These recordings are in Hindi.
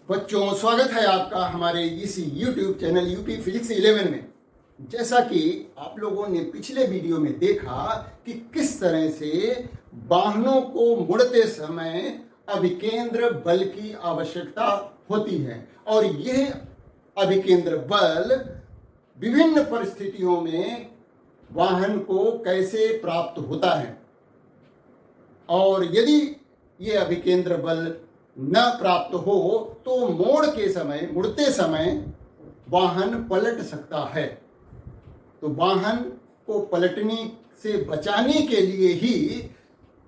बच्चों, स्वागत है आपका हमारे इस YouTube चैनल यूपी फिजिक्स 11 में। जैसा कि आप लोगों ने पिछले वीडियो में देखा कि किस तरह से वाहनों को मुड़ते समय अभिकेंद्र बल की आवश्यकता होती है और यह अभिकेंद्र बल विभिन्न परिस्थितियों में वाहन को कैसे प्राप्त होता है और यदि यह अभिकेंद्र बल न प्राप्त हो तो मुड़ते समय वाहन पलट सकता है। तो वाहन को पलटने से बचाने के लिए ही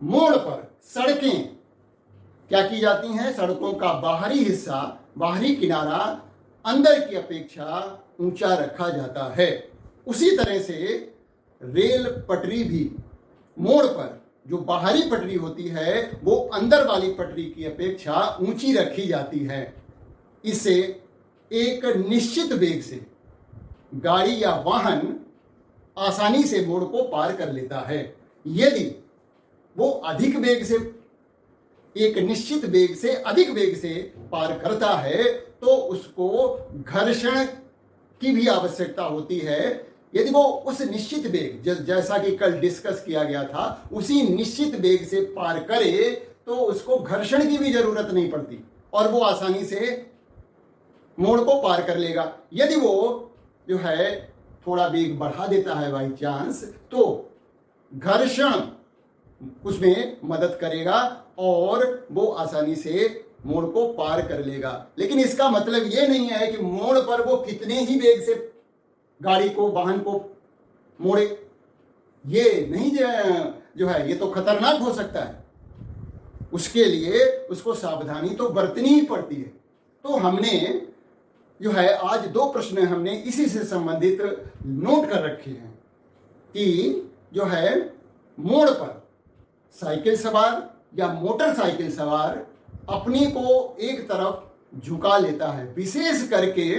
मोड़ पर सड़कें क्या की जाती हैं, सड़कों का बाहरी हिस्सा, बाहरी किनारा अंदर की अपेक्षा ऊंचा रखा जाता है। उसी तरह से रेल पटरी भी मोड़ पर जो बाहरी पटरी होती है वो अंदर वाली पटरी की अपेक्षा ऊंची रखी जाती है। इससे एक निश्चित वेग से गाड़ी या वाहन आसानी से मोड़ को पार कर लेता है। यदि वो अधिक वेग से, एक निश्चित वेग से अधिक वेग से पार करता है तो उसको घर्षण की भी आवश्यकता होती है। यदि वो उस निश्चित वेग, जैसा कि कल डिस्कस किया गया था, उसी निश्चित वेग से पार करे तो उसको घर्षण की भी जरूरत नहीं पड़ती और वो आसानी से मोड़ को पार कर लेगा। यदि वो जो है थोड़ा वेग बढ़ा देता है बाई चांस, तो घर्षण उसमें मदद करेगा और वो आसानी से मोड़ को पार कर लेगा। लेकिन इसका मतलब ये नहीं है कि मोड़ पर वो कितने ही वेग से गाड़ी को, वाहन को मोड़े, ये नहीं जो है, ये तो खतरनाक हो सकता है। उसके लिए उसको सावधानी तो बरतनी ही पड़ती है। तो हमने जो है आज दो प्रश्न हमने इसी से संबंधित नोट कर रखे हैं कि जो है मोड़ पर साइकिल सवार या मोटरसाइकिल सवार अपने को एक तरफ झुका लेता है। विशेष करके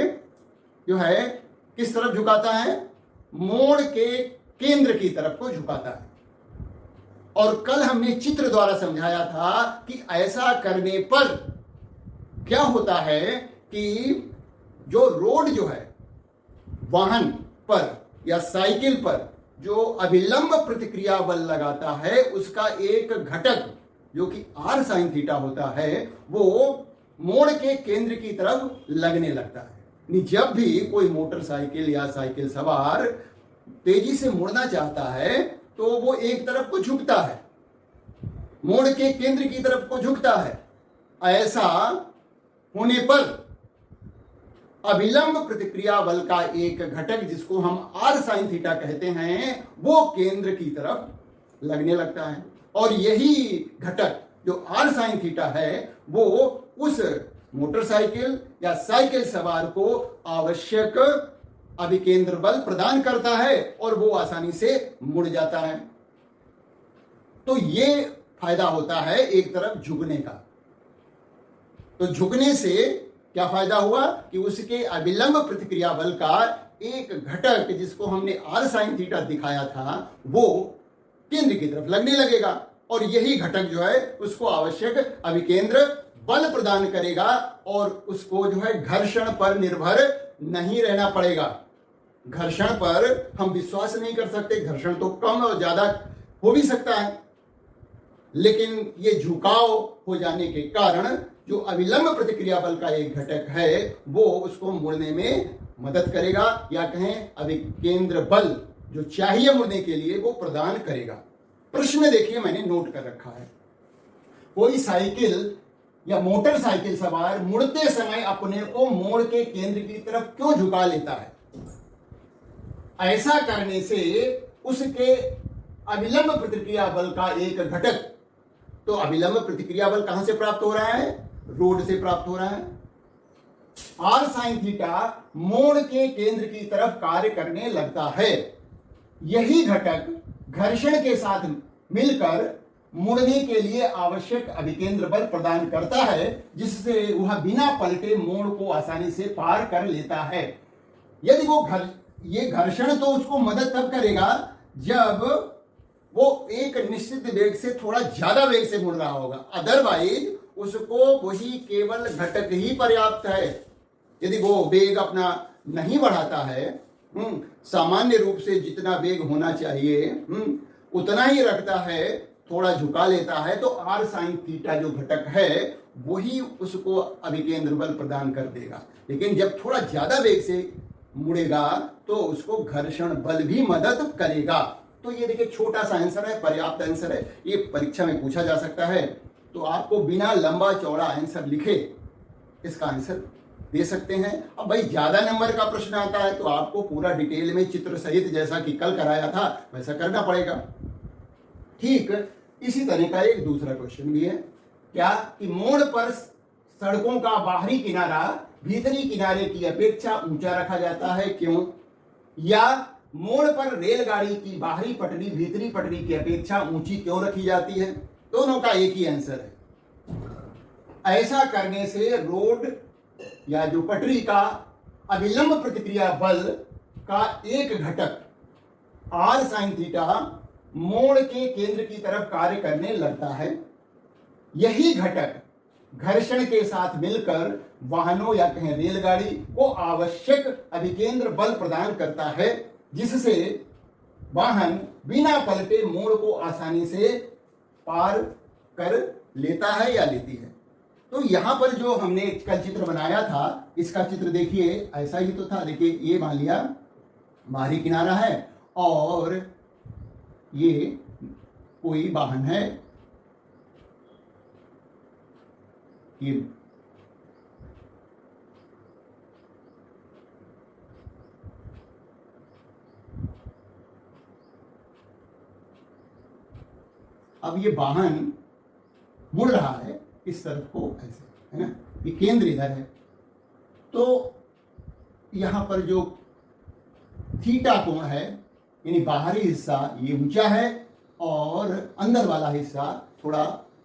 जो है किस तरफ झुकाता है? मोड़ के केंद्र की तरफ को झुकाता है। और कल हमने चित्र द्वारा समझाया था कि ऐसा करने पर क्या होता है कि जो रोड जो है, वाहन पर या साइकिल पर जो अभिलंब प्रतिक्रिया बल लगाता है उसका एक घटक जो कि r sin थीटा होता है वो मोड़ के केंद्र की तरफ लगने लगता है। जब भी कोई मोटरसाइकिल या साइकिल सवार तेजी से मुड़ना चाहता है तो वो एक तरफ को झुकता है, मोड़ के केंद्र की तरफ को झुकता है। ऐसा होने पर अभिलंब प्रतिक्रिया बल का एक घटक जिसको हम r sin थीटा कहते हैं वो केंद्र की तरफ लगने लगता है और यही घटक जो r sin थीटा है वो उस मोटरसाइकिल या साइकिल सवार को आवश्यक अभिकेंद्र बल प्रदान करता है और वो आसानी से मुड़ जाता है। तो ये फायदा होता है एक तरफ झुकने का। तो झुकने से क्या फायदा हुआ कि उसके अभिलंब प्रतिक्रिया बल का एक घटक जिसको हमने r sin थीटा दिखाया था वो केंद्र की तरफ लगने लगेगा और यही घटक जो है उसको आवश्यक अभिकेंद्र बल प्रदान करेगा और उसको जो है घर्षण पर निर्भर नहीं रहना पड़ेगा। घर्षण पर हम विश्वास नहीं कर सकते, घर्षण तो कम और ज्यादा हो भी सकता है, लेकिन ये झुकाव हो जाने के कारण जो अभिलंब प्रतिक्रिया बल का एक घटक है वो उसको मुड़ने में मदद करेगा या कहें अभिकेंद्र बल जो चाहिए मुड़ने के लिए वो प्रदान करेगा। प्रश्न देखिए मैंने नोट कर रखा है। कोई साइकिल या मोटरसाइकिल सवार मुड़ते समय अपने को मोड़ के केंद्र की तरफ क्यों झुका लेता है? ऐसा करने से उसके अभिलंब प्रतिक्रिया बल का एक घटक, तो अभिलंब प्रतिक्रिया बल कहां से प्राप्त हो रहा है? रोड से प्राप्त हो रहा है। r sin थीटा मोड़ के केंद्र की तरफ कार्य करने लगता है। यही घटक घर्षण के साथ मिलकर मुड़ने के लिए आवश्यक अभिकेंद्र बल प्रदान करता है जिससे वह बिना पलटे मोड़ को आसानी से पार कर लेता है। यदि वो ये घर्षण तो उसको मदद तब करेगा जब वो एक निश्चित वेग से थोड़ा ज्यादा वेग से मुड़ रहा होगा, अदरवाइज उसको वही केवल घटक ही पर्याप्त है। यदि वो वेग अपना नहीं बढ़ाता है, सामान्य रूप से जितना वेग होना चाहिए उतना ही रखता है, थोड़ा झुका लेता है, तो आर साइन थीटा जो घटक है वही उसको अभिकेंद्र बल प्रदान कर देगा। लेकिन जब थोड़ा ज्यादा वेग से मुड़ेगा तो उसको घर्षण बल भी मदद करेगा। तो ये देखिए छोटा सा आंसर है, पर्याप्त आंसर है, ये परीक्षा में पूछा जा सकता है। तो आपको बिना लंबा चौड़ा आंसर लिखे इसका आंसर दे सकते हैं। अब भाई ज्यादा नंबर का प्रश्न आता है तो आपको पूरा डिटेल में चित्र सहित जैसा कि कल कराया था वैसा करना पड़ेगा। ठीक इसी तरह का एक दूसरा क्वेश्चन भी है, क्या कि मोड़ पर सड़कों का बाहरी किनारा भीतरी किनारे की अपेक्षा ऊंचा रखा जाता है, क्यों? या मोड़ पर रेलगाड़ी की बाहरी पटरी भीतरी पटरी की अपेक्षा ऊंची क्यों रखी जाती है? दोनों का एक ही आंसर है। ऐसा करने से रोड या जो पटरी का अभिलंब प्रतिक्रिया बल का एक घटक आर साइन थीटा मोड़ के केंद्र की तरफ कार्य करने लगता है। यही घटक घर्षण के साथ मिलकर वाहनों या कहें रेलगाड़ी को आवश्यक अभिकेंद्र बल प्रदान करता है, जिससे वाहन बिना पलटे मोड़ को आसानी से पार कर लेता है या लेती है। तो यहां पर जो हमने कल चित्र बनाया था, इसका चित्र देखिए ऐसा ही तो था। देखिए ये मान लिया बाहरी किनारा है और ये कोई वाहन है, ये अब ये वाहन मुड़ रहा है इस तरफ को ऐसे, है ना, ये केंद्र इधर है। तो यहां पर जो थीटा कोण है यानी बाहरी हिस्सा ये ऊंचा है और अंदर वाला हिस्सा थोड़ा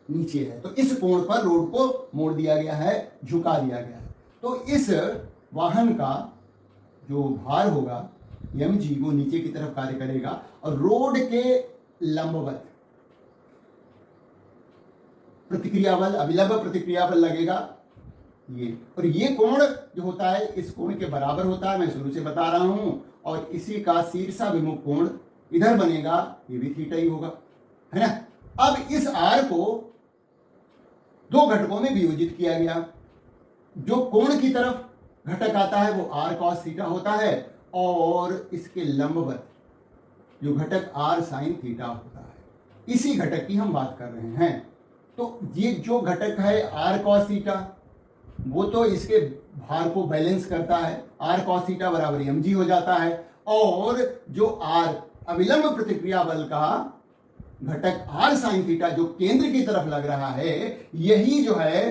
नीचे है, तो इस कोण पर रोड को मोड़ दिया गया है, झुका दिया गया है। तो इस वाहन का जो भार होगा mg वो नीचे की तरफ कार्य करेगा और रोड के लंबवत प्रतिक्रिया बल अभिलंब प्रतिक्रिया बल लगेगा ये, और ये कोण जो होता है इस कोण के बराबर होता है, मैं शुरू से बता रहा हूं, और इसी का शीर्षाभिमुख कोण इधर बनेगा, ये भी थीटा ही होगा, है ना। अब इस आर को दो घटकों में वियोजित किया गया। जो कोण की तरफ घटक आता है वो आर कॉस थीटा होता है और इसके लंबवत जो घटक आर साइन थीटा होता है, इसी घटक की हम बात कर रहे हैं। तो ये जो घटक है आर कॉस थीटा वो तो इसके भार को बैलेंस करता है, आर कॉस थीटा बराबर mg हो जाता है, और जो आर अविलंब प्रतिक्रिया बल का घटक आर साइन थीटा जो केंद्र की तरफ लग रहा है, यही जो है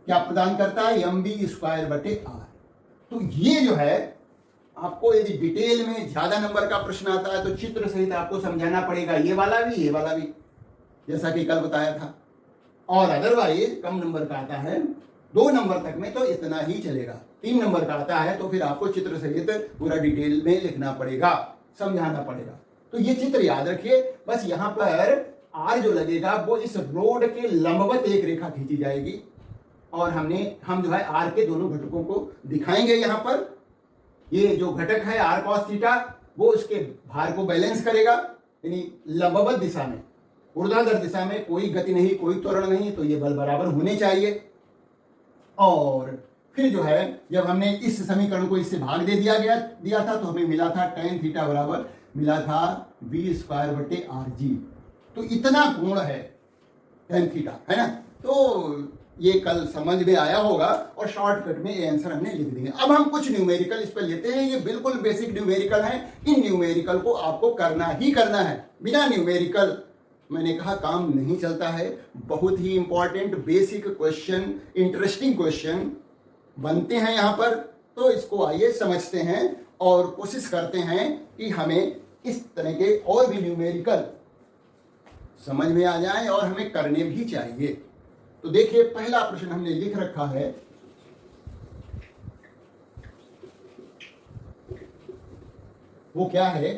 क्या प्रदान करता है, mv स्क्वायर बटे आर। तो ये जो है आपको यदि डिटेल में ज्यादा नंबर का प्रश्न आता है तो चित्र सहित आपको समझाना पड़ेगा, ये वाला भी जैसा कि कल बताया था। और अदरवाइज कम नंबर का आता है 2 नंबर तक में तो इतना ही चलेगा, 3 नंबर का आता है तो फिर आपको चित्र सहित पूरा डिटेल में लिखना पड़ेगा, समझाना पड़ेगा। तो ये चित्र याद रखिए, बस यहां पर आर जो लगेगा वो इस रोड के लंबवत एक रेखा खींची जाएगी और हम जो है आर के दोनों घटकों को दिखाएंगे। यहां पर ये जो घटक है आर कॉस थीटा वो उसके भार को बैलेंस करेगा, यानी लंबवत दिशा में, ऊर्ध्वाधर दिशा में कोई गति नहीं, कोई त्वरण नहीं, तो ये बल बराबर होने चाहिए। और फिर जो है जब हमने इस समीकरण को इससे भाग दिया था तो हमें मिला था tan थीटा बराबर मिला था v स्क्वायर बटे आर जी। तो इतना कोण है tan थीटा, है ना। तो ये कल समझ में आया होगा और शॉर्टकट में ये आंसर हमने लिख दिए। अब हम कुछ न्यूमेरिकल इस पर लेते हैं, ये बिल्कुल बेसिक न्यूमेरिकल है, इन न्यूमेरिकल को आपको करना ही करना है। बिना न्यूमेरिकल मैंने कहा काम नहीं चलता है। बहुत ही important basic question, interesting question बनते हैं यहाँ पर। तो इसको आइए समझते हैं और कोशिश करते हैं कि हमें इस तरह के और भी न्यूमेरिकल समझ में आ जाए और हमें करने भी चाहिए। तो देखिए पहला प्रश्न हमने लिख रखा है, वो क्या है,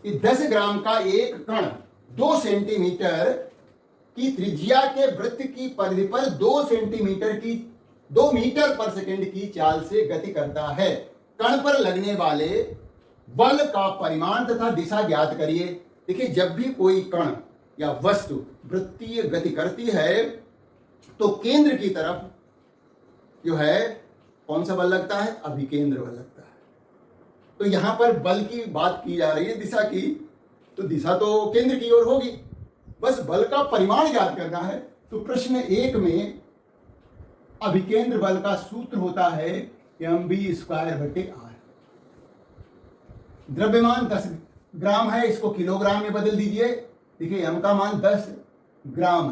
कि 10 ग्राम का एक कण 2 सेंटीमीटर की त्रिज्या के वृत्त की परिधि पर 2 मीटर पर सेकंड की चाल से गति करता है। कण पर लगने वाले बल का परिमाण तथा दिशा ज्ञात करिए। देखिए, जब भी कोई कण या वस्तु वृत्तीय गति करती है तो केंद्र की तरफ जो है कौन सा बल लगता है? अभिकेंद्र बल लगता है। तो यहां पर बल की बात की जा रही है, दिशा की, तो दिशा तो केंद्र की ओर होगी, बस बल का परिमाण ज्ञात करना है। तो प्रश्न 1 में अभिकेंद्र बल का सूत्र होता है mv²/r। द्रव्यमान 10 ग्राम है, इसको किलोग्राम में बदल दीजिए। देखिए, m का मान 10 ग्राम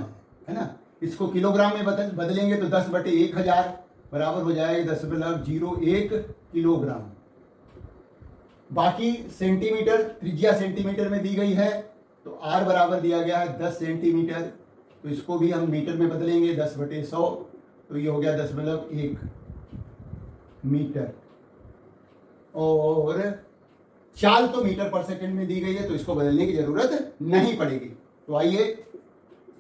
है ना, इसको किलोग्राम में बदलेंगे तो 10/1000 बराबर हो जाएगा 10.01 किलोग्राम। बाकी सेंटीमीटर, त्रिज्या सेंटीमीटर में दी गई है, तो r बराबर दिया गया है 10 सेंटीमीटर, तो इसको भी हम मीटर में बदलेंगे 10/100, तो ये हो गया 10.1 मीटर। और चाल तो मीटर पर सेकंड में दी गई है, तो इसको बदलने की जरूरत नहीं पड़ेगी। तो आइए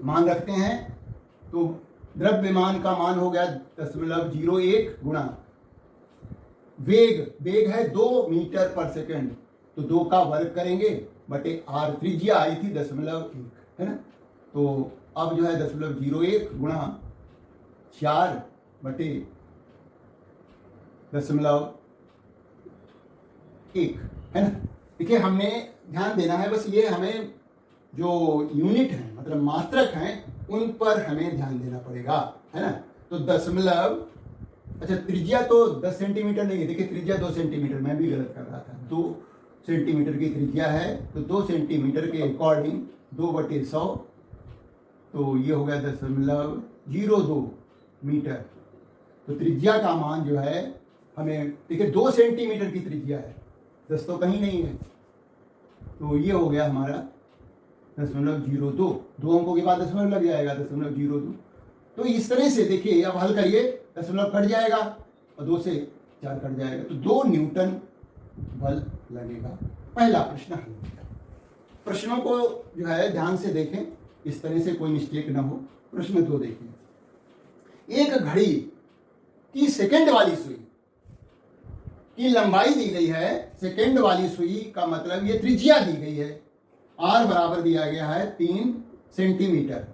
मान रखते हैं, तो द्रव्यमान का मान हो गया 10.01 गुणा वेग है 2 मीटर पर सेकंड, तो 2 का वर्ग करेंगे बटे r, त्रिज्या आई थी 10.1 है ना, तो अब जो है 10.01 गुणा 4/10.1 है ना। देखिए, हमने ध्यान देना है, बस ये हमें जो यूनिट है मतलब मात्रक हैं उन पर हमें ध्यान देना पड़ेगा, है ना। तो अच्छा, त्रिज्या तो 10 सेंटीमीटर नहीं है, देखिए त्रिज्या 2 सेंटीमीटर, मैं भी गलत कर रहा था, 2 सेंटीमीटर की त्रिज्या है, तो 2 सेंटीमीटर के अकॉर्डिंग 2/100, तो ये हो गया 10.02 मीटर। तो त्रिज्या का मान जो है हमें, देखिए 2 सेंटीमीटर की त्रिज्या है, 10 तो कहीं नहीं है, तो ये हो गया हमारा 10.02, 2 अंकों के बाद दशमलव लग जाएगा 10.02। तो इस तरह से देखिए, अब हल करिए, दशमलव कट जाएगा और 2 से 4 कट जाएगा, तो 2 न्यूटन बल लगेगा। पहला प्रश्न हल। प्रश्नों को जो है ध्यान से देखें, इस तरह से कोई मिस्टेक ना हो। प्रश्न 2 देखिए, एक घड़ी की सेकंड वाली सुई की लंबाई दी गई है, सेकंड वाली सुई का मतलब ये त्रिज्या दी गई है, r बराबर दिया गया है 3 सेंटीमीटर,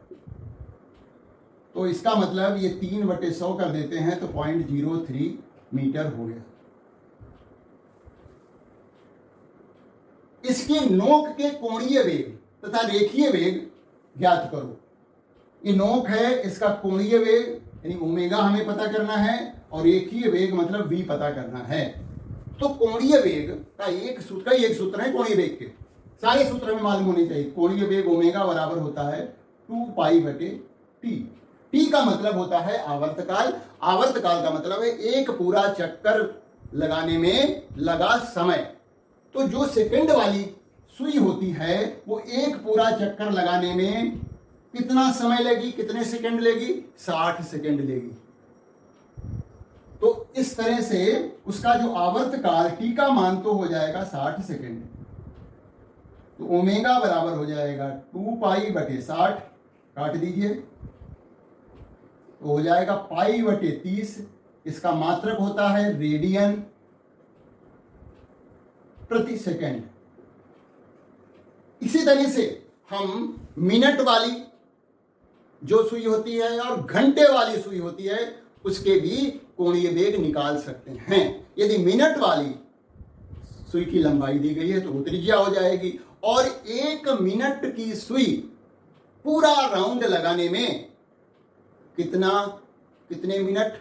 तो इसका मतलब ये 3/100 कर देते हैं तो 0.03 मीटर हो गया। इसकी नोक के कोणीय वेग तथा रेखीय वेग ज्ञात करो। ये नोक है, इसका कोणीय वेग यानी ओमेगा हमें पता करना है, और रेखीय वेग मतलब v पता करना है। तो कोणीय वेग का एक सूत्र है कोणीय वेग के, सारे सूत्र हमें मालूम होने चाहिए। कोणीय वेग ओमेगा बराबर होता है 2π/t। टी का मतलब होता है आवर्तकाल, आवर्तकाल का मतलब है एक पूरा चक्कर लगाने में लगा समय। तो जो सेकंड वाली सुई होती है वो एक पूरा चक्कर लगाने में कितना समय लेगी, कितने सेकंड लेगी? 60 सेकंड लेगी। तो इस तरह से उसका जो आवर्तकाल टी का मान तो हो जाएगा 60 सेकंड, तो ओमेगा बराबर हो जाएगा 2π/60, काट दीजिए तो हो जाएगा π/30। इसका मात्रक होता है रेडियन प्रति सेकंड। इसी तरह से हम मिनट वाली जो सुई होती है और घंटे वाली सुई होती है उसके भी कोणीय वेग निकाल सकते हैं। यदि मिनट वाली सुई की लंबाई दी गई है तो वो त्रिज्या हो जाएगी, और 1 मिनट की सुई पूरा राउंड लगाने में कितने मिनट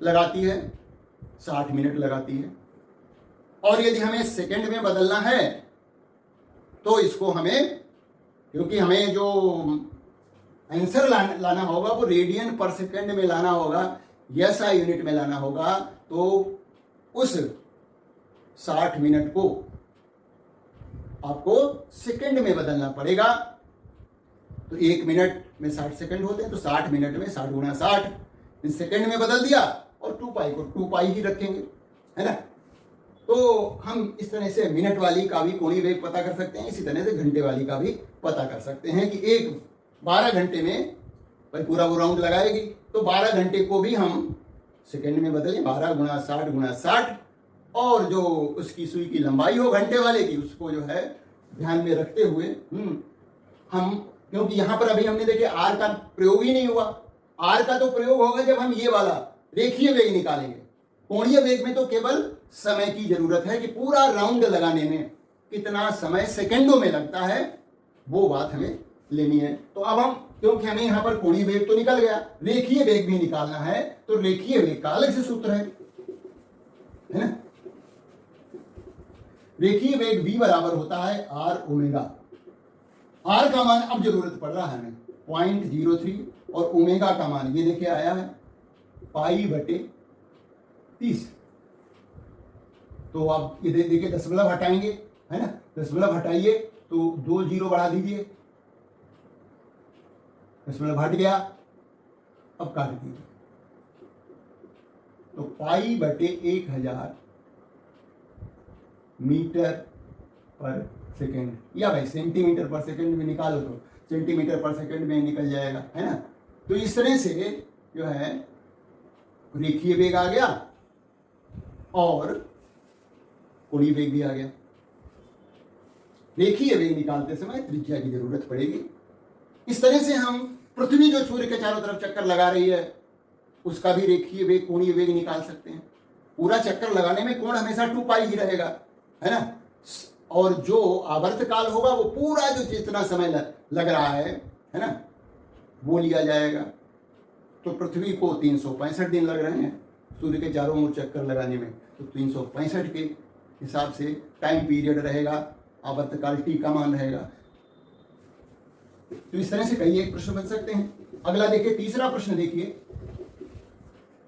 लगाती है? 60 मिनट लगाती है। और यदि हमें सेकंड में बदलना है तो इसको हमें, क्योंकि हमें जो आंसर लाना होगा वो रेडियन पर सेकंड में लाना होगा, SI यूनिट में लाना होगा, तो उस 60 मिनट को आपको सेकंड में बदलना पड़ेगा। तो 1 मिनट में 60 सेकंड होते हैं, तो 60 मिनट में 60 गुणा 60 सेकंड में बदल दिया, और 2π को 2π ही रखेंगे, है ना। तो हम इस तरह से मिनट वाली का भी कोणीय वेग पता कर सकते हैं, इसी तरह से घंटे वाली का भी पता कर सकते हैं कि एक 12 घंटे में भाई पूरा वो राउंड लगाएगी, तो 12 घंटे को भी हम सेकेंड में बदलें, 12 गुणा 60 गुणा 60, और जो उसकी सुई की लंबाई हो घंटे वाले की उसको जो है ध्यान में रखते हुए हम, क्योंकि यहां पर अभी हमने देखे आर का प्रयोग ही नहीं हुआ, आर का तो प्रयोग होगा जब हम ये वाला रेखीय वेग निकालेंगे। कोणीय वेग में तो केवल समय की जरूरत है कि पूरा राउंड लगाने में कितना समय सेकंडों में लगता है, वो बात हमें लेनी है। तो अब हम, क्योंकि हमें यहां पर कोणीय वेग तो निकल गया, रेखीय वेग भी निकालना है, तो रेखीय वेग का अलग से सूत्र है ना। रेखीय वेग v बराबर होता है आर ओमेगा। आर का मान अब जरूरत पड़ रहा है हमें 0.03, और ओमेगा का मान ये देखिए आया है π/30। तो आप ये देखिए दशमलव हटाएंगे, है ना, दशमलव हटाइए तो 2 0 बढ़ा दीजिए, दशमलव हट गया, अब काट दीजिए, तो π/1000 मीटर पर सेकेंड, या भाई सेंटीमीटर पर सेकेंड में निकालो तो सेंटीमीटर पर सेकेंड में निकल जाएगा, है ना। तो इस तरह से जो है रेखीय वेग आ गया और कोणीय वेग भी आ गया। रेखीय वेग निकालते समय त्रिज्या की जरूरत पड़ेगी। इस तरह से हम पृथ्वी जो सूर्य के चारों तरफ चक्कर लगा रही है उसका भी रेखीय वेग कोणीय वेग निकाल सकते हैं। पूरा चक्कर लगाने में कोण हमेशा 2π ही रहेगा, है ना, और जो आवर्त काल होगा वो पूरा जो जितना समय लग रहा है ना, वो लिया जाएगा। तो पृथ्वी को 365 दिन लग रहे हैं सूर्य के चारों ओर चक्कर लगाने में, तो 365 के हिसाब से टाइम पीरियड रहेगा, आवर्तकाल टी का मान रहेगा। तो इस तरह से कई एक प्रश्न बन सकते हैं। अगला देखिए, तीसरा प्रश्न देखिए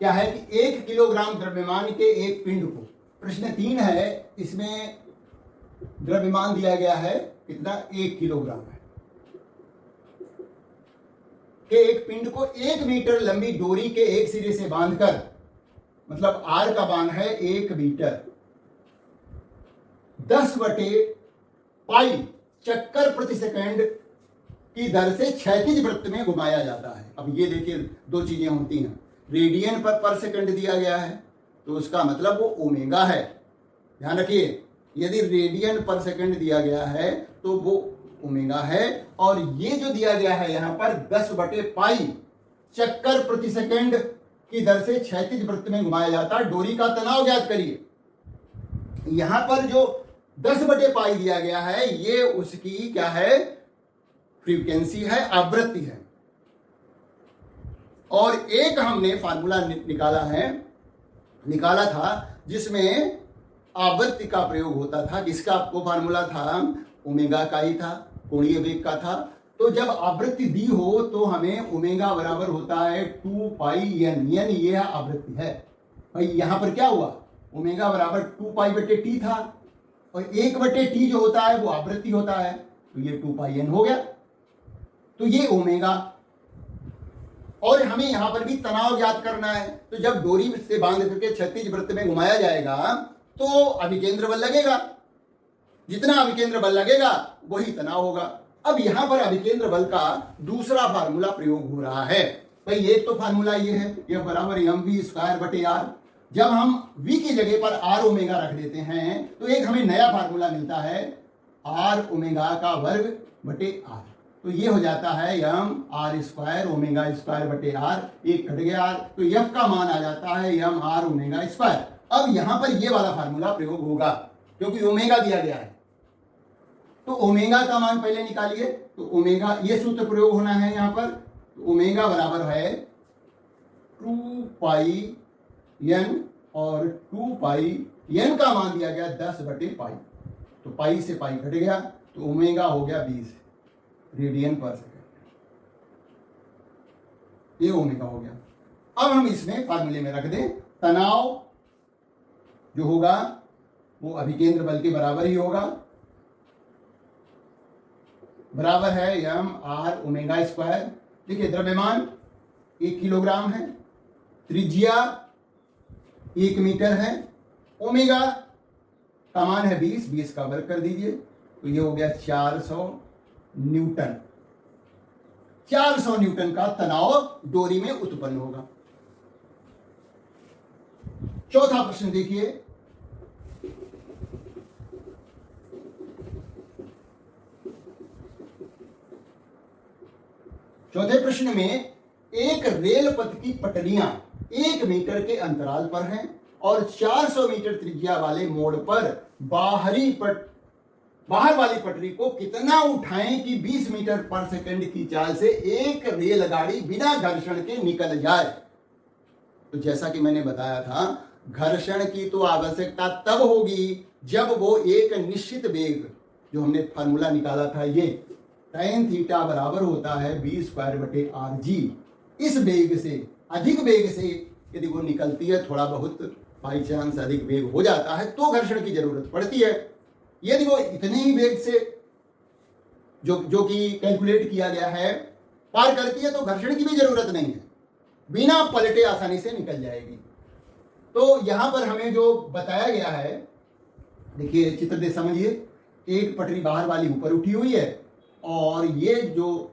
क्या है कि 1 किलोग्राम द्रव्यमान के एक पिंड को, प्रश्न 3 है, इसमें द्रव्यमान दिया गया है कितना, 1 किलोग्राम है, के एक पिंड को 1 मीटर लंबी डोरी के एक सिरे से बांधकर, मतलब आर का मान है 1 मीटर, 10/π चक्कर प्रति सेकंड की दर से क्षैतिज वृत्त में घुमाया जाता है। अब ये देखिए दो चीजें होती हैं, रेडियन पर सेकंड दिया गया है तो उसका मतलब वो ओमेगा है, ध्यान रखिए, यदि रेडियन पर सेकंड दिया गया है तो वो ओमेगा है, और ये जो दिया गया है यहां पर 10/π चक्कर प्रति सेकंड की दर से क्षैतिज वृत्त में घुमाया जाता है। डोरी का तनाव ज्ञात करिए, यहां पर जो 10/π दिया गया है ये उसकी क्या है, फ्रीक्वेंसी है, आवृत्ति है। और एक हमने फार्मूला निकाला था जिसमें आवृत्ति का प्रयोग होता था, जिसका आपको फार्मूला था ओमेगा का ही था, कोणीय वेग का था। तो जब आवृत्ति दी हो तो हमें ओमेगा बराबर होता है 2πn, ये आवृत्ति है। भाई यहां पर क्या हुआ, ओमेगा बराबर 2π/t था, और 1/t जो होता है वो आवृत्ति होता है, तो ये 2πn हो गया। तो ये ओमेगा, और हमें यहां पर भी तनाव ज्ञात करना है। तो जब डोरी से बांध करके क्षैतिज वृत्त में घुमाया जाएगा तो अभिकेंद्र बल लगेगा, जितना अभिकेंद्र बल लगेगा वही तनाव होगा। अब यहां पर अभिकेंद्र बल का दूसरा फार्मूला प्रयोग हो रहा है। भाई एक तो फार्मूला ये है, यह बराबर mv²/r। जब हम v की जगह पर r ओमेगा रख देते हैं तो एक हमें नया फार्मूला मिलता है r ओमेगा का वर्ग/r। तो ये हो जाता है mr² ओमेगा²/r, एक कट गया r, तो f का मान आ जाता है mr ओमेगा²। अब यहां पर ये वाला फार्मूला प्रयोग होगा क्योंकि ओमेगा दिया गया है, तो ओमेगा का मान पहले निकालिए। तो ओमेगा, ये सूत्र प्रयोग होना है यहां पर, तो ओमेगा बराबर है 2πn, और 2πn का मान दिया गया 10/π, तो पाई से पाई घट गया, तो ओमेगा हो गया 20 रेडियन पर सेकंड, ये ओमेगा हो गया। अब हम इसमें फार्मूले में रख दें, तनाव जो होगा वो अभिकेंद्र बल के बराबर ही होगा, बराबर है mr ओमेगा²। देखिए द्रव्यमान 1 किलोग्राम है, त्रिज्या 1 मीटर है, ओमेगा का मान है 20, 20 का वर्ग कर दीजिए तो ये हो गया 400 न्यूटन। 400 न्यूटन का तनाव डोरी में उत्पन्न होगा। चौथा प्रश्न देखिए, चौथे प्रश्न में एक रेल पथ की पटरियां 1 मीटर के अंतराल पर हैं और 400 मीटर त्रिज्या वाले मोड़ पर बाहर वाली पटरी को कितना उठाएं कि 20 मीटर पर सेकंड की चाल से एक रेलगाड़ी बिना घर्षण के निकल जाए। तो जैसा कि मैंने बताया था, घर्षण की तो आवश्यकता तब होगी जब वो एक निश्चित वेग, जो हमने फार्मूला निकाला था, ये tan थीटा बराबर होता है v²/rg। इस वेग से, अधिक वेग से यदि वो निकलती है, थोड़ा बहुत बाई चांस अधिक वेग हो जाता है तो घर्षण की जरूरत पड़ती है। यदि वो इतने ही वेग से जो कि कैलकुलेट किया गया है पार करती है तो घर्षण की भी जरूरत नहीं है, बिना पलटे आसानी से निकल जाएगी। तो यहां पर हमें जो बताया गया है, देखिए चित्र दे समझिए, एक पटरी बाहर वाली ऊपर उठी हुई है और ये जो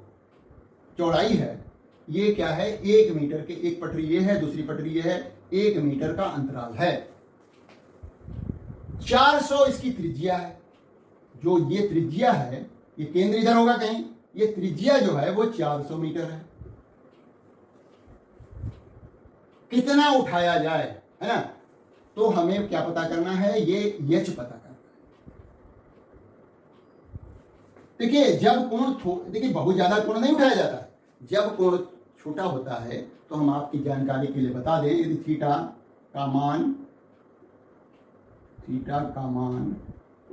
चौड़ाई है ये क्या है, 1 मीटर के, एक पटरी ये है, दूसरी पटरी ये है, 1 मीटर का अंतराल है। 400 इसकी त्रिज्या है। जो ये त्रिज्या है, ये केंद्र इधर होगा कहीं, ये त्रिज्या जो है वो 400 मीटर है। कितना उठाया जाए, है ना, तो हमें क्या पता करना है, ये यच पता करना है। देखिए जब कोण, देखिए बहुत ज्यादा कोण नहीं उठाया जाता है। जब कोण छोटा होता है तो हम आपकी जानकारी के लिए बता दें, यदि थीटा का मान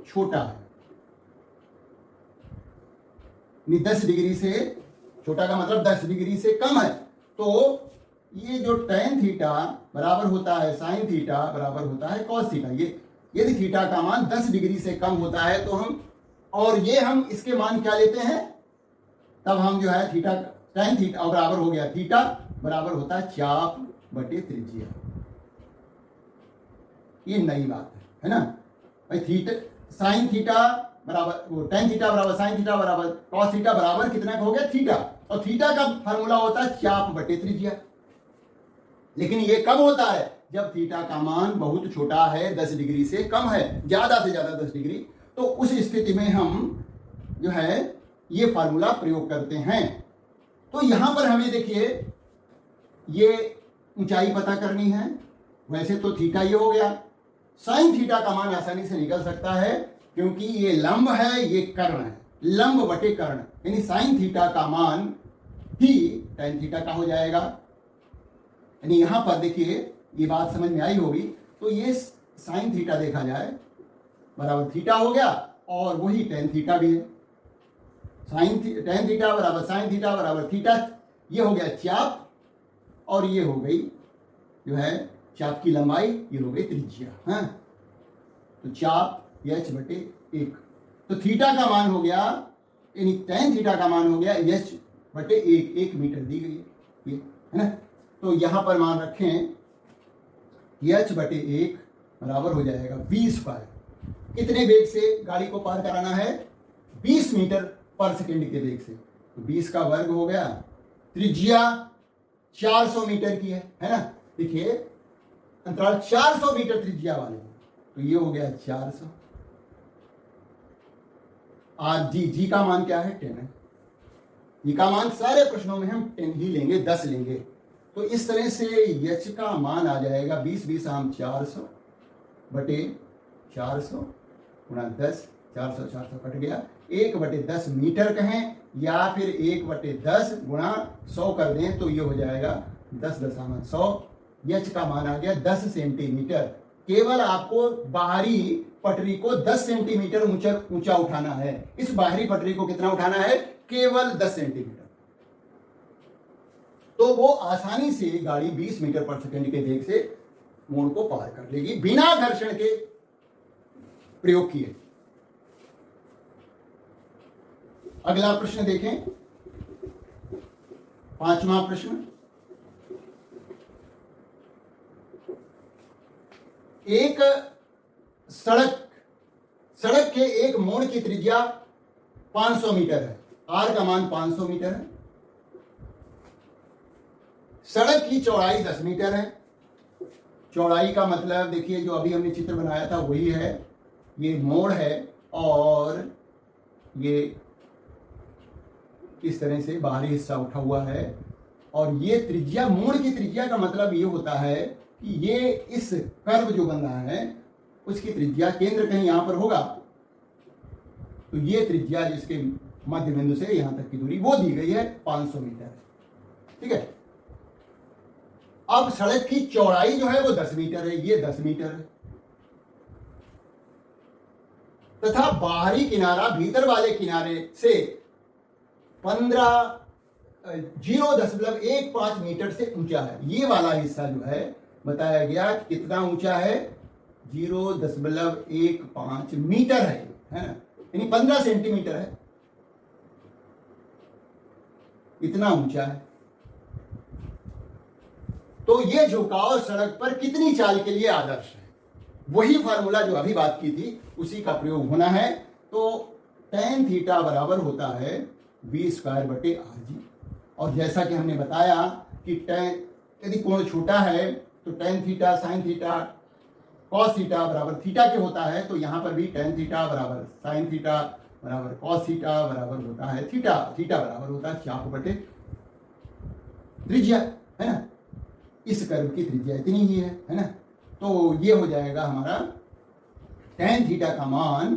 छोटा है, 10 डिग्री से, छोटा का मतलब 10 डिग्री से कम है, तो ये जो tan थीटा बराबर होता है sin थीटा बराबर होता है cos थीटा। ये यदि थीटा का मान 10 डिग्री से कम होता है तो हम, और ये हम इसके मान क्या लेते हैं, तब हम जो है थीटा, tan थीटा बराबर हो गया, थीटा बराबर होता है चाप बटे त्रिज्या। ये नई बात है ना भाई। थीटा sin थीटा बराबर, वो tan थीटा बराबर sin थीटा बराबर cos थीटा बराबर कितना हो गया, थीटा, और थीटा का फार्मूला होता है चाप बटे त्रिज्या। लेकिन ये कब होता है, जब थीटा का मान बहुत छोटा है, 10 डिग्री से कम है, ज्यादा से ज्यादा 10 डिग्री, तो उस स्थिति में हम जो है ये फार्मूला प्रयोग करते हैं। तो यहां पर हमें देखिए ये ऊंचाई पता करनी है। वैसे तो थीटा ये हो गया, साइन थीटा का मान आसानी से निकल सकता है क्योंकि ये लंब है, ये कर्ण है, लंब बटे कर्ण, यानी साइन थीटा का मान ही tan थीटा का हो जाएगा। यानी यहां पर देखिए ये बात समझ में आई होगी। तो ये साइन थीटा देखा जाए बराबर थीटा हो गया और वही tan थीटा भी है। tan थीटा बराबर साइन थीटा बराबर थीटा, ये हो गया चाप और ये हो गई जो है चाप की लंबाई, ये हो गई त्रिज्या। हाँ, तो चाप h बटे 1, तो थीटा का मान हो गया, यानी tan थीटा का मान हो गया h बटे 1 मीटर दी गई है, ये है ना। तो यहां पर मान रखें h बटे 1 बराबर हो जाएगा v²। कितने वेग से गाड़ी को पार कराना है, 20 मीटर पर सेकंड के वेग से, तो 20 का वर्ग हो गया, त्रिज्या 400 मीटर की है ना। देखिए अंतराल 400 मीटर त्रिज्या वाले, तो ये हो गया 400। आज जी का मान क्या है, 10 है। जी का मान सारे प्रश्नों में हम 10 ही लेंगे, 10 लेंगे। तो इस तरह से h का मान आ जाएगा 20 आम 400 बटे 400 गुणा 10, 400 कट गया, 1/10 मीटर कहें या फिर 1/10 गुणा 100 कर दें तो ये हो जाएगा 10.100। h का मान आ गया 10 सेंटीमीटर। केवल आपको बाहरी पटरी को 10 सेंटीमीटर ऊंचा उठाना है। इस बाहरी पटरी को कितना उठाना है, केवल 10 सेंटीमीटर। तो वो आसानी से गाड़ी 20 मीटर पर सेकंड के वेग से मोड़ को पार कर लेगी बिना घर्षण के प्रयोग किए। अगला प्रश्न देखें, 5वां प्रश्न। एक सड़क सड़क के एक मोड़ की त्रिज्या 500 मीटर है, आर का मान 500 मीटर है। सड़क की चौड़ाई 10 मीटर है। चौड़ाई का मतलब देखिए, जो अभी हमने चित्र बनाया था वही है, ये मोड़ है और ये इस तरह से बाहरी हिस्सा उठा हुआ है, और ये त्रिज्या, मोड़ की त्रिज्या का मतलब ये होता है कि ये इस कर्व जो बन रहा है उसकी त्रिज्या, केंद्र कहीं यहां पर होगा, तो ये त्रिज्या जिसके मध्य बिंदु से यहां तक की दूरी वो दी गई है 500 मीटर। ठीक है। अब सड़क की चौड़ाई जो है वो 10 मीटर है, ये 10 मीटर है, तथा बाहरी किनारा भीतर वाले किनारे से 0.15 मीटर से ऊंचा है। ये वाला हिस्सा जो है बताया गया कितना ऊंचा है, 0.15 मीटर है ना, यानी 15 सेंटीमीटर है, इतना ऊंचा है। तो ये झुकाव सड़क पर कितनी चाल के लिए आदर्श है, वही फार्मूला जो अभी बात की थी उसी का प्रयोग होना है। तो tan थीटा बराबर होता है v²/rg, और जैसा कि हमने बताया कि यदि कोण छोटा है तो tan theta sin theta cos theta बराबर थीटा के होता है, तो यहां पर भी tan थीटा बराबर sin थीटा बराबर cos थीटा बराबर होता है थीटा। थीटा बराबर होता है चाप/त्रिज्या, है ना। इस कर्व की त्रिज्या इतनी ही है ना। तो ये हो जाएगा हमारा tan थीटा का मान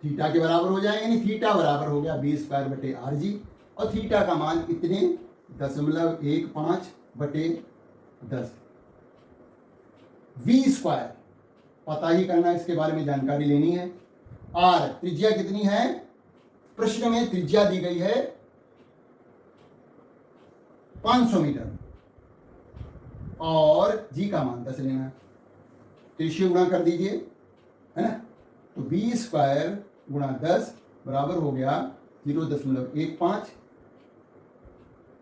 थीटा के बराबर हो जाएगा, यानी थीटा बराबर हो गया v²/rg, और थीटा का मान इतने 0.15/10। v² पता ही करना, इसके बारे में जानकारी लेनी है। r त्रिज्या कितनी है, प्रश्न में त्रिज्या दी गई है 500 मीटर, और g का मान 10 लेना है, तो इसे गुणा कर दीजिए, है ना। तो v² गुणा 10 बराबर हो गया 0.15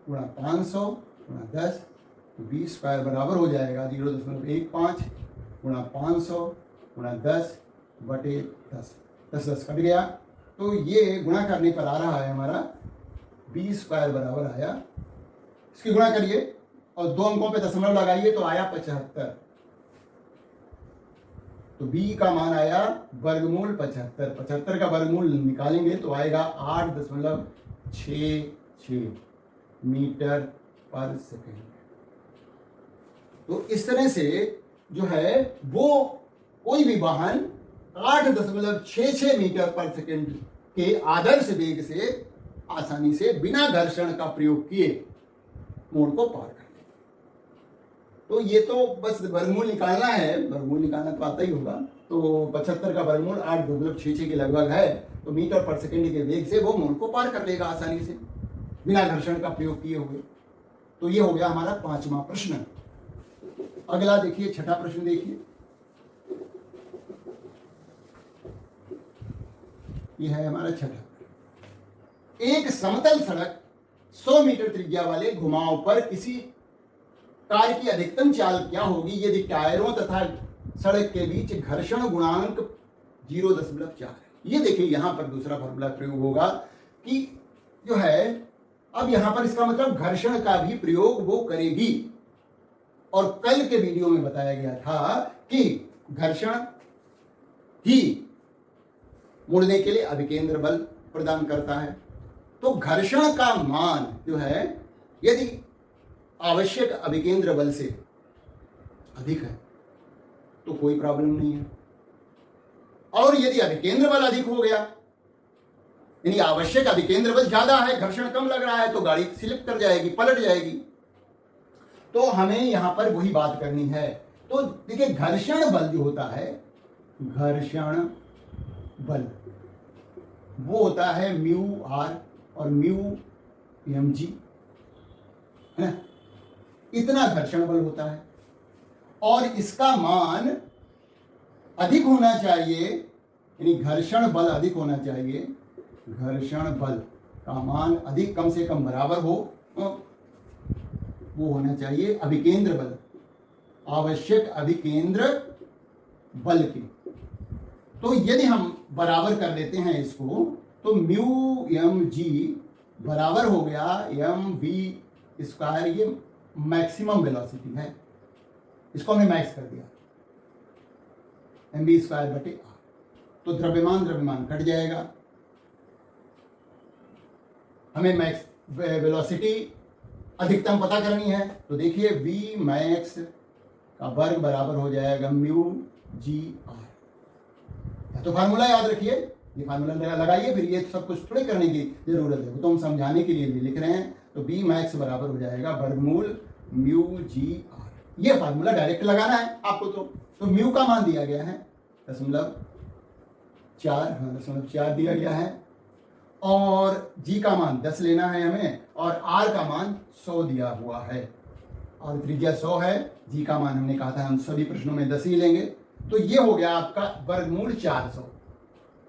गुणा 500 गुणा 10, तो v² बराबर हो जाएगा 0.15 गुणा 500 गुणा 10/10। 10 कट गया, तो ये गुणा करने पर आ रहा है हमारा v² बराबर आया, इसकी गुणा करिए और 2 अंकों पे दशमलव लगाइए तो आया 75। तो b का मान आया वर्गमूल 75। 75 का वर्गमूल निकालेंगे तो आएगा 8.66 मीटर पर सेकेंड। तो इस तरह से जो है वो कोई भी वाहन 8.66 मीटर पर सेकेंड के आदर्श वेग से आसानी से बिना घर्षण का प्रयोग किए मोड़ को पार कर ले। तो ये तो बस वर्गमूल निकालना है, वर्गमूल निकालना तो आता ही होगा। तो 75 का वर्गमूल 8.66 के लगभग है, तो मीटर पर सेकेंड के वेग से वो मोड़ को पार कर लेगा आसानी से बिना घर्षण का प्रयोग किए हुए। तो ये हो गया हमारा 5वां प्रश्न। अगला देखिए, छठा प्रश्न देखिए, ये है हमारा छठा। एक समतल सड़क 100 मीटर त्रिज्या वाले घुमाव पर किसी कार की अधिकतम चाल क्या होगी यदि टायरों तथा सड़क के बीच घर्षण गुणांक 0.4 है। ये देखिए यहां पर दूसरा फॉर्मूला प्रयोग होगा कि जो है, अब यहां पर इसका मतलब घर्षण का भी प्रयोग वो करेगी, और कल के वीडियो में बताया गया था कि घर्षण ही मुड़ने के लिए अभिकेंद्र बल प्रदान करता है। तो घर्षण का मान जो है यदि आवश्यक अभिकेंद्र बल से अधिक है तो कोई प्रॉब्लम नहीं है, और यदि अभिकेंद्र बल अधिक हो गया, यानी आवश्यक अभिकेंद्र बल ज्यादा है, घर्षण कम लग रहा है, तो गाड़ी स्लिप कर जाएगी, पलट जाएगी। तो हमें यहां पर वही बात करनी है। तो देखिए, घर्षण बल जो होता है, घर्षण बल वो होता है म्यू आर और म्यू एम जी, है ना। इतना घर्षण बल होता है, और इसका मान अधिक होना चाहिए, यानी घर्षण बल अधिक होना चाहिए। घर्षण बल का मान अधिक, कम से कम बराबर हो, वो होना चाहिए अभिकेंद्र बल, आवश्यक अभिकेंद्र बल के। तो यदि हम बराबर कर लेते हैं इसको, तो म्यू एम जी बराबर हो गया एम वी स्क्वायर, ये मैक्सिमम वेलोसिटी है, इसको हमने मैक्स कर दिया, एम वी स्क्वायर बटे आर। तो द्रव्यमान द्रव्यमान कट जाएगा, हमें मैक्स वेलोसिटी अधिकतम पता करनी है। तो देखिए वी मैक्स का वर्ग बराबर हो जाएगा म्यू जी आर। तो फार्मूला याद रखिए, ये फार्मूला लगाइए, फिर ये सब कुछ थोड़े करने की जरूरत है, तो हम समझाने के लिए भी लिख रहे हैं। तो वी मैक्स बराबर हो जाएगा वर्गमूल म्यू जी आर। ये फार्मूला डायरेक्ट लगाना है आपको। तो म्यू का मान दिया गया है 0.4 दिया गया है, और जी का मान 10 लेना है हमें, और आर का मान 100 दिया हुआ है, और त्रिज्या 100 है। जी का मान हमने कहा था हम सभी प्रश्नों में 10 ही लेंगे। तो ये हो गया आपका वर्गमूल 400।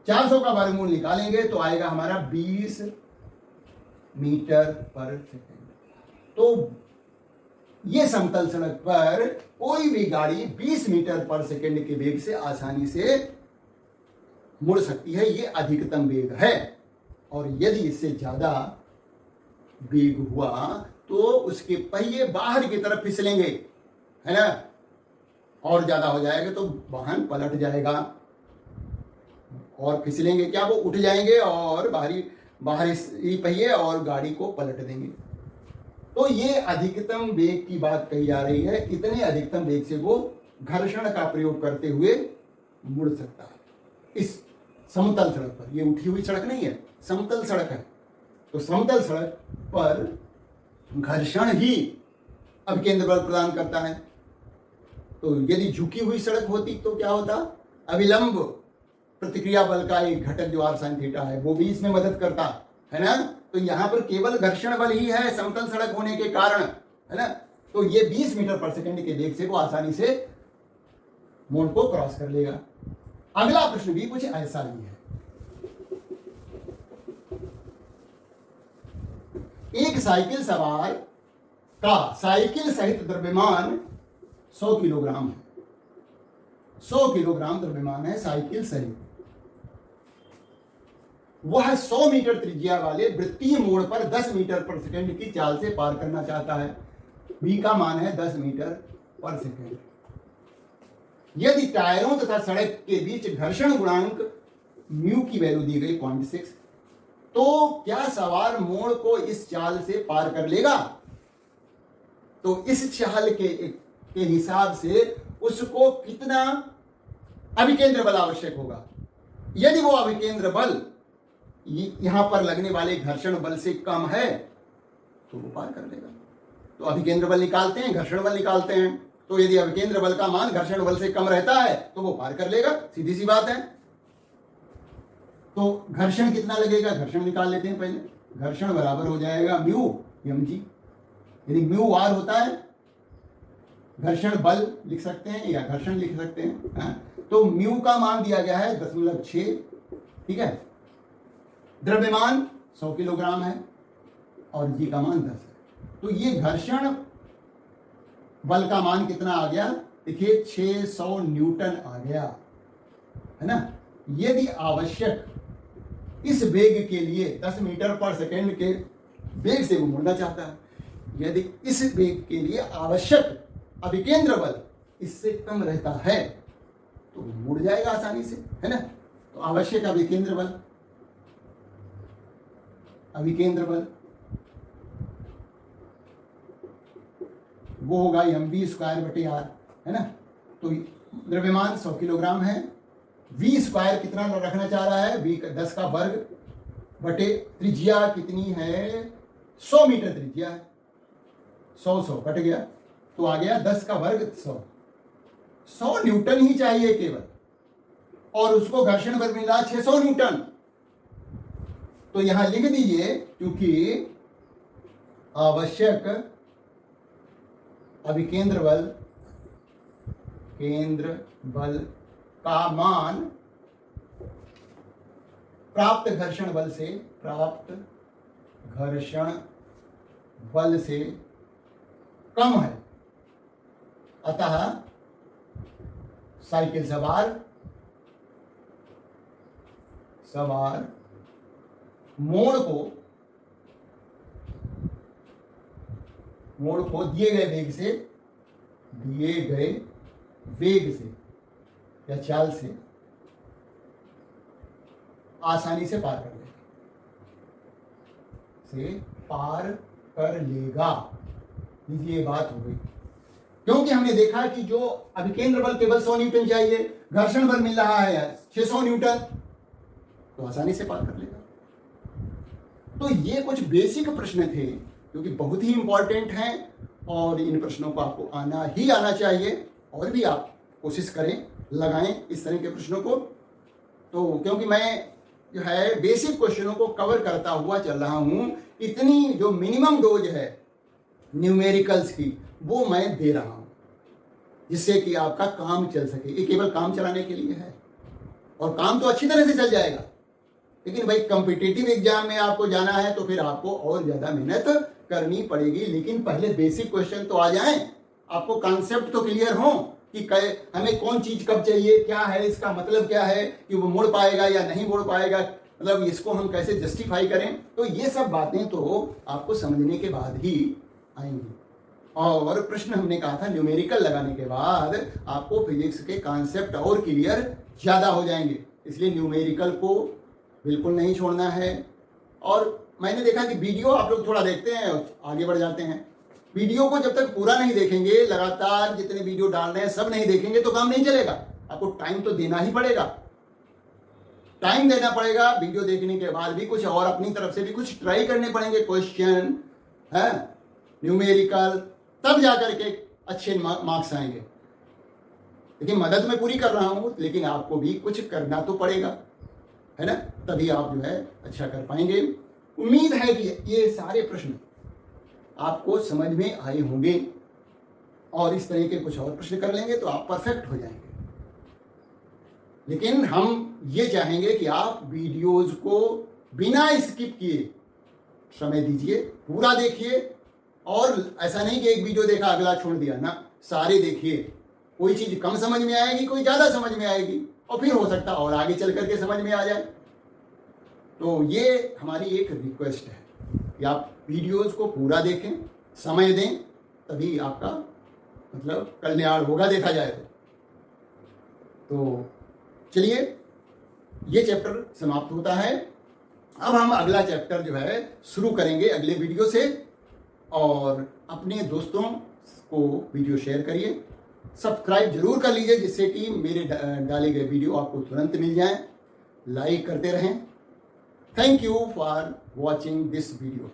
400 का वर्गमूल निकालेंगे तो आएगा हमारा 20 मीटर पर सेकेंड। तो ये समतल सड़क पर कोई भी गाड़ी 20 मीटर पर सेकेंड के वेग से आसानी से मुड़ सकती है, ये अधिकतम वेग है। और यदि इससे ज्यादा वेग हुआ तो उसके पहिए बाहर की तरफ फिसलेंगे, है ना, और ज्यादा हो जाएगा तो वाहन पलट जाएगा, और फिसलेंगे क्या, वो उठ जाएंगे और बाहरी पहिए और गाड़ी को पलट देंगे। तो ये अधिकतम वेग की बात कही जा रही है, इतने अधिकतम वेग से वो घर्षण का प्रयोग करते हुए मुड़ सकता है इस समतल सड़क पर। ये उठी हुई सड़क नहीं है, समतल सड़क है। तो समतल सड़क पर घर्षण ही अभिकेंद्र बल प्रदान करता है। तो यदि झुकी हुई सड़क होती तो क्या होता, अविलंब प्रतिक्रिया बल का एक घटक जो आर साइन थीटा है वो भी इसमें मदद करता है ना। तो यहां पर केवल घर्षण बल ही है समतल सड़क होने के कारण, है ना। तो ये 20 मीटर पर सेकंड के वेग से वो आसानी से मोड़ को क्रॉस कर लेगा। अगला प्रश्न भी कुछ ऐसा ही है। एक साइकिल सवार का साइकिल सहित द्रव्यमान 100 किलोग्राम है। 100 किलोग्राम द्रव्यमान है साइकिल सहित। वह 100 मीटर त्रिज्या वाले वृत्तीय मोड़ पर 10 मीटर पर सेकंड की चाल से पार करना चाहता है। v का मान है 10 मीटर पर सेकंड। यदि टायरों तथा सड़क के बीच घर्षण गुणांक म्यू की वैल्यू दी गई 0.6, तो क्या सवार मोड़ को इस चाल से पार कर लेगा। तो इस चाल के हिसाब से उसको कितना अभिकेंद्र बल आवश्यक होगा। यदि वो अभिकेंद्र बल यहां पर लगने वाले घर्षण बल से कम है तो वो पार कर लेगा। तो अभिकेंद्र बल निकालते हैं, घर्षण बल निकालते हैं। तो यदि अभिकेंद्र बल का मान घर्षण बल से कम रहता है तो वो पार कर लेगा, सीधी सी बात है। तो घर्षण कितना लगेगा, घर्षण निकाल लेते हैं पहले। घर्षण बराबर हो जाएगा म्यू एम जी। यदि म्यू आर होता है, घर्षण बल लिख सकते हैं या घर्षण लिख सकते हैं। तो म्यू का मान दिया गया है 0.6, ठीक है। द्रव्यमान 100 किलोग्राम है और जी का मान 10 है। तो ये घर्षण बल का मान कितना आ गया, देखिए 600 न्यूटन आ गया, है ना। यदि आवश्यक इस वेग के लिए 10 मीटर पर सेकेंड के वेग से वो मुड़ना चाहता है, यदि इस वेग के लिए आवश्यक अभिकेंद्र बल इससे कम रहता है तो मुड़ जाएगा आसानी से, है ना। तो आवश्यक अभिकेंद्र बल वो होगा एम वी स्क्वायर बटे आर, है ना। तो द्रव्यमान 100 किलोग्राम है। वी स्क्वायर कितना रखना चाह रहा है, वी 10 का वर्ग बटे त्रिज्या कितनी है, 100 मीटर त्रिज्या है। 100 कट गया तो आ गया 10 का वर्ग 100 न्यूटन ही चाहिए केवल, और उसको घर्षण बल मिला 600 न्यूटन। तो यहां लिख दीजिए, क्योंकि आवश्यक अभिकेंद्र बल का मान प्राप्त घर्षण बल से कम है। अतः साइकिल सवार सवार मोड़ को दिए गए वेग से या चाल से आसानी से पार कर लेगा। ये बात हो गई, क्योंकि हमने देखा कि जो अभिकेंद्र बल केवल 100 न्यूटन चाहिए, घर्षण बल मिल रहा है 600 न्यूटन, तो आसानी से पार कर लेगा। तो ये कुछ बेसिक प्रश्न थे जो कि बहुत ही इंपॉर्टेंट हैं, और इन प्रश्नों को आपको आना चाहिए, और भी आप कोशिश करें, लगाएं इस तरह के प्रश्नों को। तो क्योंकि मैं जो है बेसिक क्वेश्चनों को कवर करता हुआ चल रहा हूं, इतनी जो मिनिमम डोज है न्यूमेरिकल्स की वो मैं दे रहा हूं, जिससे कि आपका काम चल सके। ये केवल काम चलाने के लिए है, और काम तो अच्छी तरह से चल जाएगा, लेकिन भाई कॉम्पिटिटिव एग्जाम में आपको जाना है तो फिर आपको और ज्यादा मेहनत करनी पड़ेगी। लेकिन पहले बेसिक क्वेश्चन तो आ जाएं, आपको कॉन्सेप्ट तो क्लियर हो कि हमें कौन चीज कब चाहिए, क्या है इसका मतलब, क्या है कि वो मोड़ पाएगा या नहीं मोड़ पाएगा, मतलब इसको हम कैसे जस्टिफाई करें। तो ये सब बातें तो आपको समझने के बाद ही आएंगी। और प्रश्न हमने कहा था न्यूमेरिकल लगाने के बाद आपको फिजिक्स के कॉन्सेप्ट और क्लियर ज्यादा हो जाएंगे, इसलिए न्यूमेरिकल को बिल्कुल नहीं छोड़ना है। और मैंने देखा कि वीडियो आप लोग थोड़ा देखते हैं और आगे बढ़ जाते हैं। वीडियो को जब तक पूरा नहीं देखेंगे, लगातार जितने वीडियो डाल रहे हैं सब नहीं देखेंगे तो काम नहीं चलेगा। आपको टाइम तो देना ही पड़ेगा, टाइम देना पड़ेगा। वीडियो देखने के बाद भी कुछ और अपनी तरफ से भी कुछ ट्राई करने पड़ेंगे, क्वेश्चन है, न्यूमेरिकल, तब जाकर के अच्छे मार्क्स आएंगे। लेकिन मदद मैं पूरी कर रहा हूं, लेकिन आपको भी कुछ करना तो पड़ेगा, है ना, तभी आप जो है अच्छा कर पाएंगे। उम्मीद है कि ये सारे प्रश्न आपको समझ में आए होंगे, और इस तरह के कुछ और प्रश्न कर लेंगे तो आप परफेक्ट हो जाएंगे। लेकिन हम ये चाहेंगे कि आप वीडियोज को बिना स्किप किए समय दीजिए, पूरा देखिए, और ऐसा नहीं कि एक वीडियो देखा अगला छोड़ दिया ना, सारे देखिए। कोई चीज कम समझ में आएगी, कोई ज्यादा समझ में आएगी, और फिर हो सकता और आगे चल करके समझ में आ जाए। तो ये हमारी एक रिक्वेस्ट है कि आप वीडियोस को पूरा देखें, समय दें, तभी आपका मतलब कल्याण होगा देखा जाए तो। चलिए, ये चैप्टर समाप्त होता है। अब हम अगला चैप्टर जो है शुरू करेंगे अगले वीडियो से, और अपने दोस्तों को वीडियो शेयर करिए, सब्सक्राइब जरूर कर लीजिए, जिससे कि मेरे डाले गए वीडियो आपको तुरंत मिल जाएं। लाइक करते रहें। Thank you for watching this video.